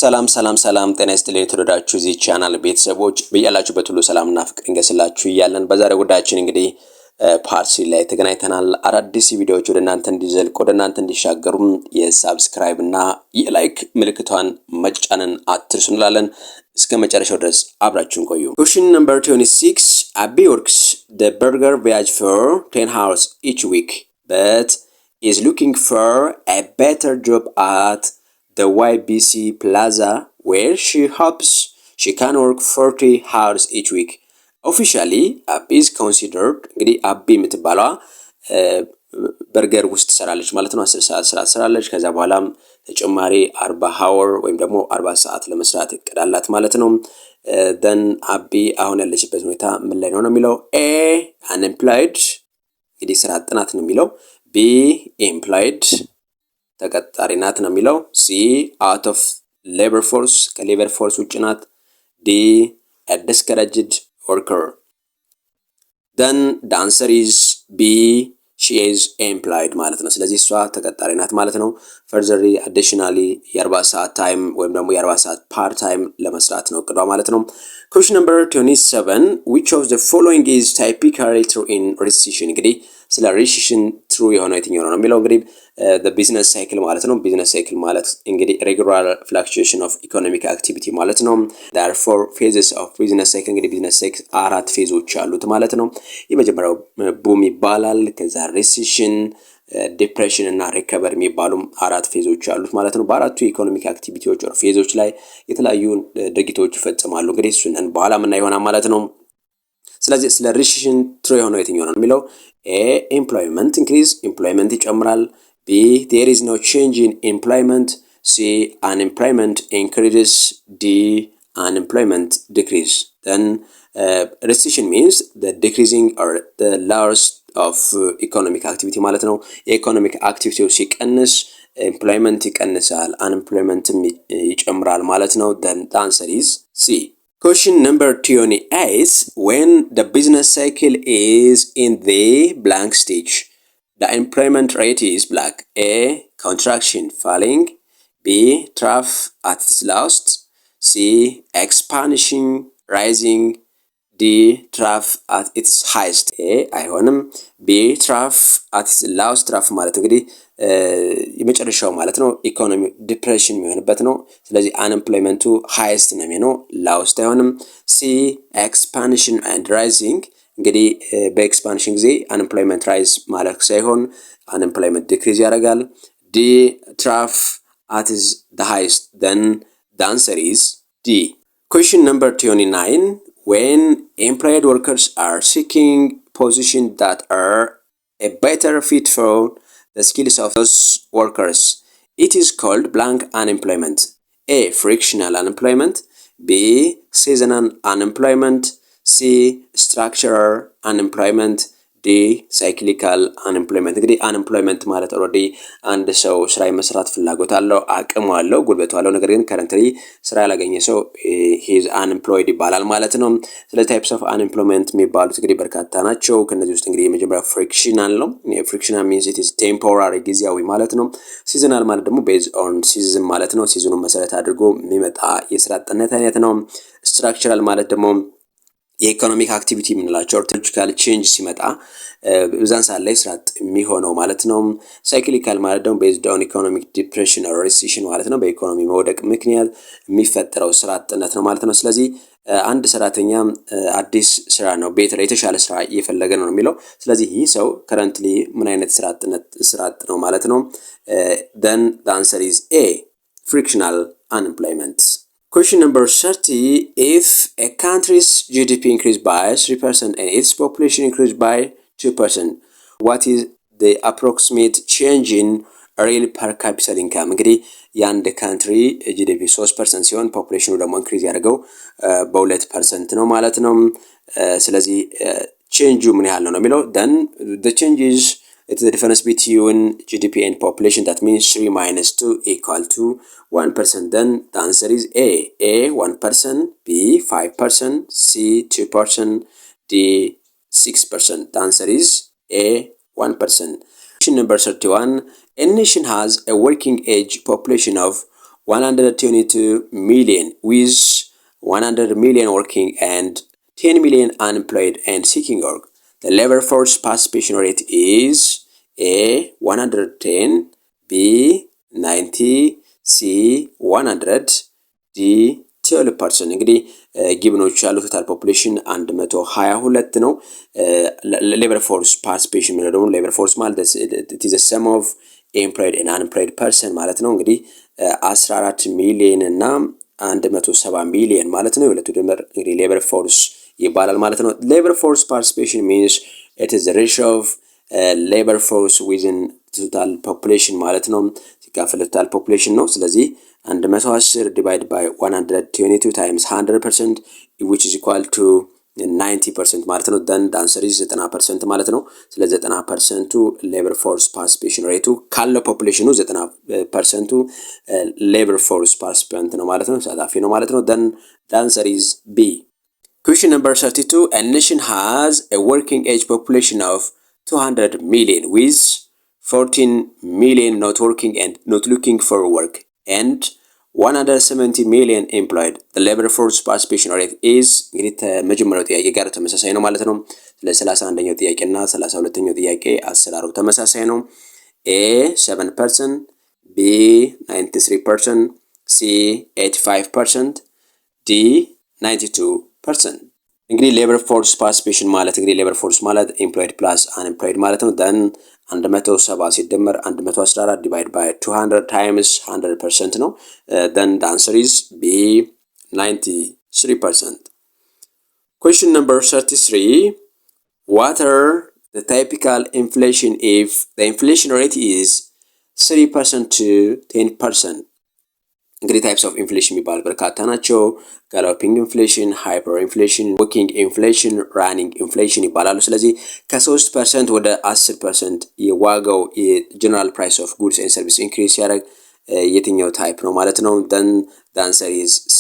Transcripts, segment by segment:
ሰላም ጤና ይስጥልኝ ተወዳጆች እዚህ ቻናል ቤተሰቦች በያላችሁበት ሁሉ ሰላምና ፍቅር እንገስላችሁ እያለን በዛሬው ጉዳያችን እንግዲህ ፓርት 3 ላይ ተገናኝተናል። አዳዲስ ቪዲዮዎች ወደ እናንተ እንዲዘልቁ ወደ እናንተ እንዲሻገሩ የሰብስክራይብ እና የላይክ ምልክቷን መጫንን አትርሱ እንላለን። እስከ መጨረሻው ድረስ አብራችሁን ቆዩ። Question number 26 Abby works the burger voyage for 10 hours each week but is looking for a better job at the YBC Plaza where she hopes she can work 40 hours each week. Officially, Abby is considered እንግዲህ አቢ የምትባለዋ በርገር ውስጥ ትሰራለች ማለት ነው። 10 ሰዓት ስራ ትሰራለች። ከዛ በኋላም ተጨማሪ 40 hour ወይም ደግሞ 40 ሰዓት ለመስራት እቅዳላት ማለት ነው። then አቢ አሁን ያለችበት ሁኔታ ምን ላይ ነው የሚለው A unemployed እንግዲህ ስራ አጥናት ነው የሚለው B employed ተቀጣሪ ናት ነው የሚለው C out of labor force ከሌበር ፎርስ ውጭ ናት D a discouraged worker then the answer is B she is employed ማለት ነው። ስለዚህ እሷ ተቀጣሪ ናት ማለት ነው። furtherly additionally የ40 ሰዓት ታይም ወይም ደግሞ የ40 ሰዓት ፓርት ታይም ለመስራት ነው እቅዷ ማለት ነው። question number 27 which of the following is typically true in recession እንግዲህ ስለ ሪሴሽን ትሩ የሆነው የትኛው ነው የሚለው እንግዲህ the business cycle ማለት ነው። business cycle ማለት እንግዲህ regular fluctuation of economic activity ማለት ነው። there are 4 phases of business cycle እንግዲህ business cycle 4 ፌዞች አሉት ማለት ነው። የመጀመሪያው ቡም ይባላል። ከዛ ሪሴሽን፣ ዲፕሬሽን እና ሪከቨሪ የሚባሉ 4 ፌዞች አሉት ማለት ነው። በአራቱ የኢኮኖሚክ አክቲቪቲዎች or ፌዞች ላይ የተለያዩ ድርጊቶች ይፈጸማሉ። እንግዲህ እሱን በኋላ ምን ይሆናል ማለት ነው። ስለዚህ ስለ ሪሴሽን ትሩ የሆነው የትኛው ነው የሚለው A employment increase employment ይጨምራል B there is no change in employment C unemployment increases D unemployment decrease then recession means the decreasing or the loss of economic activity ማለት ነው። የኢኮኖሚክ አክቲቪቲው ሲቀንስ employment ይቀንሳል unemployment ይጨምራል ማለት ነው። then the answer is C. Question number 28 when the business cycle is in the blank stage the employment rate is black A contraction falling B trough at its lowest C expansion rising D trough at its highest A አይሆንም B trough at its lowest trough ማለት እንግዲህ የመጨረሻው ማለት ነው። ኢኮኖሚ ዲፕሬሽን የሚሆንበት ነው። ስለዚህ አንኤምፕሎይመንቱ ሃይስት ነው የሚሆነው ላውስት አይሆንም። ሲ ኤክስፓንሽን ኤንድ ራይዚንግ እንግዲህ በኤክስፓንሽን ጊዜ አንኤምፕሎይመንት ራይዝ ማለት ሳይሆን አንኤምፕሎይመንት ዲክሪዝ ያደርጋል። ዲ ትራፍ at is the highest then the answer is D. Question number 29 when employed workers are seeking positions that are a better fit for the skills of those workers it is called blank unemployment A frictional unemployment B seasonal unemployment C structural unemployment D cyclical unemployment እንግዲህ unemployment ማለት ኦልሬዲ አንድ ሰው ስራ የመስራት ፍላጎት አለው፣ አቅም አለው፣ ጉልበቱ አለው፣ ነገር ግን ከረንትሊ ስራ ያላገኘ ሰው he is unemployed ይባላል ማለት ነው። ስለዚህ types of unemployment የሚባሉት እንግዲህ በርካታ ናቸው። ከነዚህ ውስጥ እንግዲህ የመጀመሪያው frictional ነው። frictional means it is temporary ጊዜያዊ ማለት ነው። seasonal ማለት ደግሞ based on season ማለት ነው። ሲዝኑን መሰረት አድርጎ የሚመጣ የስራ አጥነት አይነት ነው። structural ማለት ደግሞ የኢኮኖሚክ አክቲቪቲ የምንላቸው ኦርቶሎጂካል ቼንጅ ሲመጣ በዛን ሰዓት ላይ ስራ የሚሆነው ማለት ነው። ሳይክሊካል ማለት ደግሞ ቤዝድ ኦን ኢኮኖሚክ ዲፕሬሽን ኦር ሪሴሽን ማለት ነው። በኢኮኖሚ መውደቅ ምክንያት የሚፈጠረው ስራ አጥነት ነው ማለት ነው። ስለዚህ አንድ ሰራተኛ አዲስ ስራ ነው ቤት ላይ የተሻለ ስራ እየፈለገ ነው የሚለው። ስለዚህ ይህ ሰው ከረንትሊ ምን አይነት ስራ አጥ ነው ማለት ነው። then the answer is A frictional unemployment. Question number 30 if a country's GDP increased by 3% and its population increased by 2% what is the approximate change in real per capita income እንግዲህ የአንድ ካንትሪ ጂዲፒ 3% ሲሆን ፖፑሌሽኑ ደግሞ ኢንክሪዝ ያደርገው በ2% ነው ማለት ነው። ስለዚህ ቼንጁ ምን ያህል ነው የሚለው then the change is it's the difference between GDP and population that means 3 minus 2 equal to 1% then the answer is A 1% B 5% C 2% D 6% the answer is A 1%. Question number 31 a nation has a working age population of 122 million with 100 million working and 10 million unemployed and seeking work. The labor force participation rate is A 110, B 90, C 100, D 12%. እንግዲህ ጊቭኖች ያሉት ቶታል ፖፑሌሽን 122 ነው። ሌበር ፎርስ ፓርቲሲፔሽን ማለት ደግሞ ሌበር ፎርስ ማለት it is a sum of employed and unemployed person ማለት ነው። እንግዲህ 14 ሚሊዮን እና 170 ሚሊዮን ማለት ነው። የሁለቱ ድምር እንግዲህ ሌበር ፎርስ ይባላል ማለት ነው። ሌበር ፎርስ ፓርቲሲፔሽን means it is the ratio of labor force within total population ማለት ነው። ሲካፈል total population ነው። ስለዚህ 110 divided by 122 times 100% which is equal to 90% ማለት ነው። then the answer is 90% ማለት ነው። ስለዚህ 90% ሌበር ፎርስ ፓርቲሲፔሽን ሬቱ ካለው ፖፑሌሽኑ 90% ሌበር ፎርስ ፓርቲሲፓንት ነው ማለት ነው። ተሳታፊ ነው ማለት ነው። then the answer is B. Question number 32. A nation has a working age population of 200 million with 14 million not working and not looking for work and 170 million employed. The labor force participation rate is እንግዲህ መጀመሪያው ጥያቄ ጋር ተመሳሳይ ነው ማለት ነው። ለ31ኛው ጥያቄና 32ኛው ጥያቄ አሰራሩ ተመሳሳይ ነው። A 7%, B 93%, C 85%, D 92%. እንግዲህ ሌበር ፎርስ ፓርቲሲፔሽን ማለት እንግዲህ ሌበር ፎርስ ማለት ኤምፕሎይድ ፕላስ አንኤምፕሎይድ ማለት ነው። then 170 ሲደመር 114 ዲቫይድ ባይ 200 ታይምስ 100% ነው። then the answer is B 93%. Question number 33. What are the typical inflation if the inflation rate is 3% to 10%? እንግዲህ ታይፕስ ኦፍ ኢንፍሌሽን የሚባል በርካታ ናቸው። ጋሎፒንግ ኢንፍሌሽን፣ ሃይፐር ኢንፍሌሽን፣ ወኪንግ ኢንፍሌሽን፣ ራኒንግ ኢንፍሌሽን ይባላሉ። ስለዚህ ከ3% ወደ 10% የዋጋው የጀነራል ፕራይስ ኦፍ ጉድስ ኤንድ ሰርቪስ ኢንክሪዝ ሲያደርግ የትኛው ታይፕ ነው ማለት ነው። then the answer is C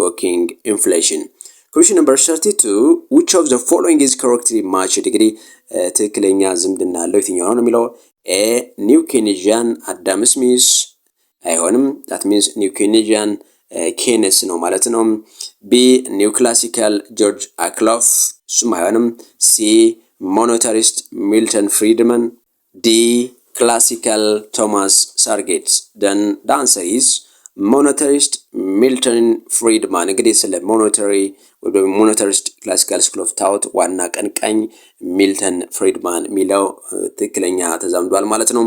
working inflation. Question number 32. which of the following is correctly matched? እንግዲህ ትክክለኛ ዝምድና ያለው የትኛው ነው የሚለው A ኒው ኬኔጂያን አዳም ስሚስ አይሆንም። that means ኒው ኬኔጂያን ኬነስ ነው ማለት ነው። B ኒው ክላሲካል ጆርጅ አክሎፍ እሱም አይሆንም። C ሞኔታሪስት ሚልተን ፍሪድመን፣ D ክላሲካል ቶማስ ሳርጌትስ። then the answer is ሞኔታሪስት ሚልተን ፍሪድማን። እንግዲህ ስለ ሞኔታሪ ወይ ሞኔታሪስት ክላሲካል ስኩል ኦፍ ታውት ዋና ቀንቃኝ ሚልተን ፍሪድማን የሚለው ትክክለኛ ተዛምዷል ማለት ነው።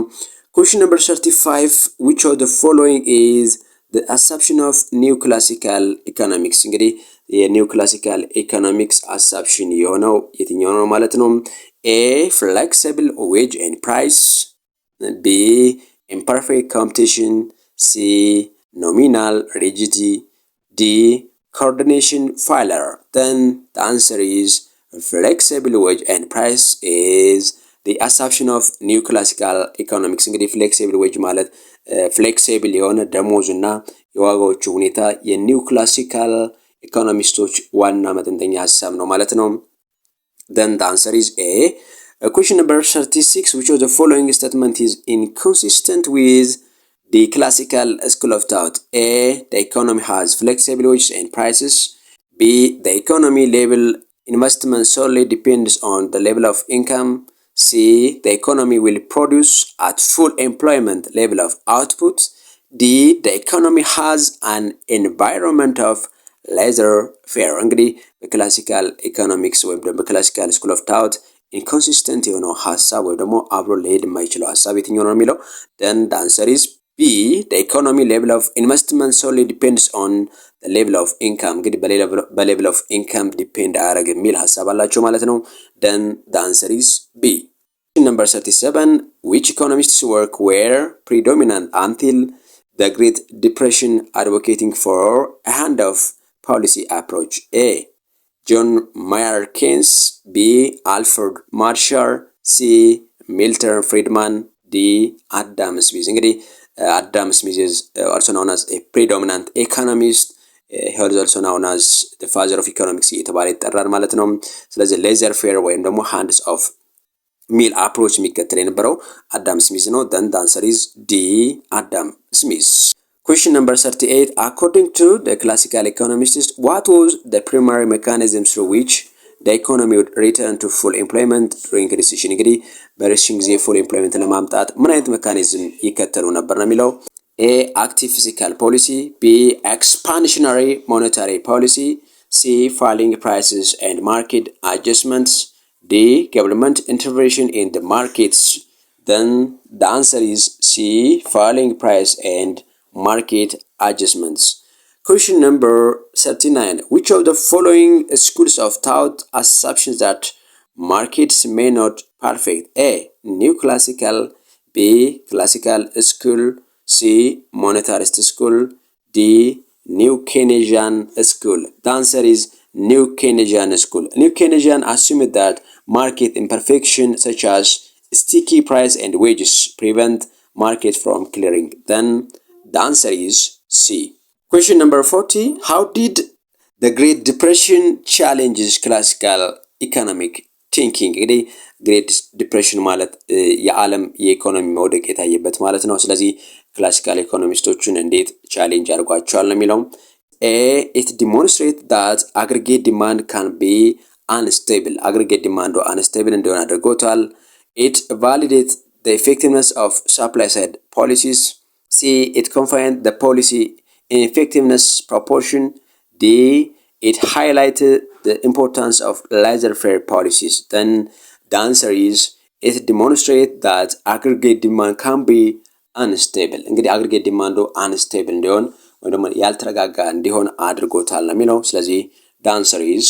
Question number 35. which of the following is the assumption of new classical economics? እንግዲህ የኒው ክላሲካል ኢኮኖሚክስ አሳፕሽን የሆነው የትኛው ነው ማለት ነው። A flexible wage and price, B imperfect competition, C nominal rigidity, D coordination failure. then the answer is flexible wage and price is the assumption of new classical economics. እንግዲህ flexible wage ማለት flexible የሆነ ደሞዝ እና የዋጋዎቹ ሁኔታ የኒው ክላሲካል ኢኮኖሚስቶች ዋና መጠንጠኛ ሀሳብ ነው ማለት ነው። then the answer is A. Question number 36. which of the following statement is inconsistent with the classical school of thought? A. the economy has flexible wages and prices. B. the economy level investment solely depends on the level of income. C. the economy will produce at full employment level of output. D. the economy has an environment of laissez-faire. እንግዲህ በክላሲካል ኢኮኖሚክስ ወይም ደግሞ በክላሲካል ስኩል ኦፍ ታውት ኢንኮንሲስተንት የሆነው ሀሳብ ወይም ደግሞ አብሮ ሊሄድ የማይችለው ሀሳብ የትኛው ነው የሚለው then the answer is B. the economy level of investment solely depends on the level of income. እንግዲህ በሌቭል ኦፍ ኢንካም ዲፔንድ አያደርግ የሚል ሀሳብ አላቸው ማለት ነው። then the answer is B. Number 37. which economists work were predominant until the Great Depression advocating for a handoff policy approach? A. John Maynard Keynes, B. Alfred Marshall, C. Milton Friedman, D. Adam Smith. እንግዲህ Adam Smith is also known as a predominant economist. he is also known as the father of economics እየተባለ ይጠራል ማለት ነው። ስለዚህ ሌዘር ፌር ወይም ደግሞ ሃንድስ ኦፍ ሚል አፕሮች የሚከተል የነበረው አዳም ስሚዝ ነው። then the answer is D. አዳም ስሚዝ። Question number 38. According to the classical economists, what was the primary mechanism through which the economy would return to full employment during recession? እንግዲህ በሪሴሽን ጊዜ full employment ለማምጣት ምን አይነት ሜካኒዝም ይከተሉ ነበር ነው የሚለው። A. Active fiscal policy. B. Expansionary monetary policy. C. Falling prices and market adjustments. D. Government intervention in the markets. Then the answer is C. Falling price and market adjustments. Question number 39. Which of the following schools of thought assumptions that markets may not perfect? A. New classical. B. Classical school. C. Monetarist school. D. New Keynesian school. The answer is New Keynesian school. New Keynesian assumed that market imperfection such as sticky price and wages prevent market from clearing. Then the answer is C. Question number 40. How did the Great Depression challenges classical economic thinking? እንግዲህ ግሬት ዲፕሬሽን ማለት የዓለም የኢኮኖሚ መውደቅ የታየበት ማለት ነው። ስለዚህ ክላሲካል ኢኮኖሚስቶችን እንዴት ቻሌንጅ አድርጓቸዋል ነው የሚለው። A. It demonstrates that aggregate demand can be unstable. aggregate demand unstable እንደሆነ አድርጎታል። It validates the effectiveness of supply side policies. C. It confined the policy ineffectiveness proportion. D. It highlighted the importance of laissez-faire policies. Then the answer is it demonstrates that aggregate demand can be unstable. እንግዲህ aggregate demand unstable እንዲሆን ወይ ደግሞ ያልተረጋጋ እንዲሆን አድርጎታል ነው የሚለው። ስለዚህ the answer is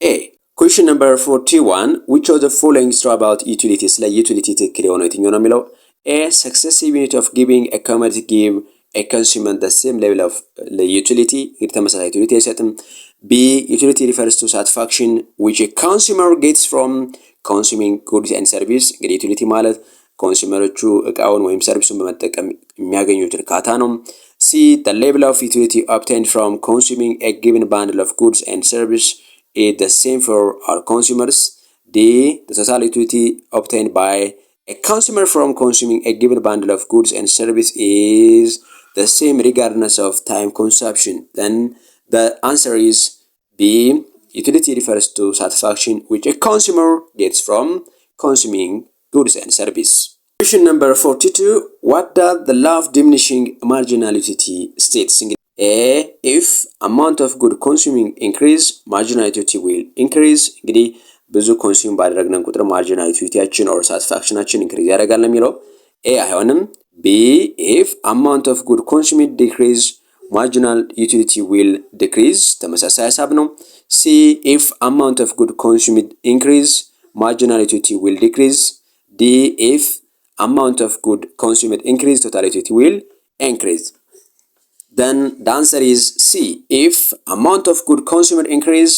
A. Question number 41. Which of the following is true about utilities? ስለ utility ትክክል የሆነው የትኛው ነው የሚለው። A. Successive unit of giving a commodity give a consumer the same level of utility. እንግዲህ ተመሳሳይ utility አይሰጥም። B. Utility refers to satisfaction which a consumer gets from consuming goods and service. እንግዲህ utility ማለት ኮንሱመሮቹ እቃውን ወይም ሰርቪሱን በመጠቀም የሚያገኙት እርካታ ነው። C. The level of utility obtained from consuming a given bundle of goods and service is the same for all consumers. D. The total utility obtained by a consumer from consuming a given bundle of goods and service is the same regardless of time consumption. Then the answer is B. Utility refers to satisfaction which a consumer gets from consuming goods and service. Question number 42. What does the law of diminishing marginal utility states? A. If amount of good consuming increase, marginal utility will increase. እንግዲህ ብዙ ኮንሱም ባደረግነን ቁጥር ማርጂናል ዩቲሊቲያችን ኦር ሳቲስፋክሽናችን ኢንክሪዝ ያደርጋል ነው የሚለው። A. አይሆንም። B. If amount of good consumed decrease, marginal utility will decrease. ተመሳሳይ ሀሳብ ነው። C. If amount of good consumed increase, marginal utility will decrease. D. If amount of good consumed increase, total utility will increase. Then the answer is C. If amount of good consumed increase,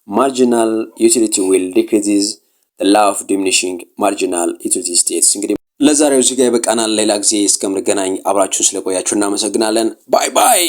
marginal utility will decrease. The law of diminishing marginal utility states. እንግዲህ ለዛሬው እዚህ ጋር ይበቃናል። ሌላ ጊዜ እስከምንገናኝ አብራችሁን ስለቆያችሁ እናመሰግናለን። ባይ ባይ።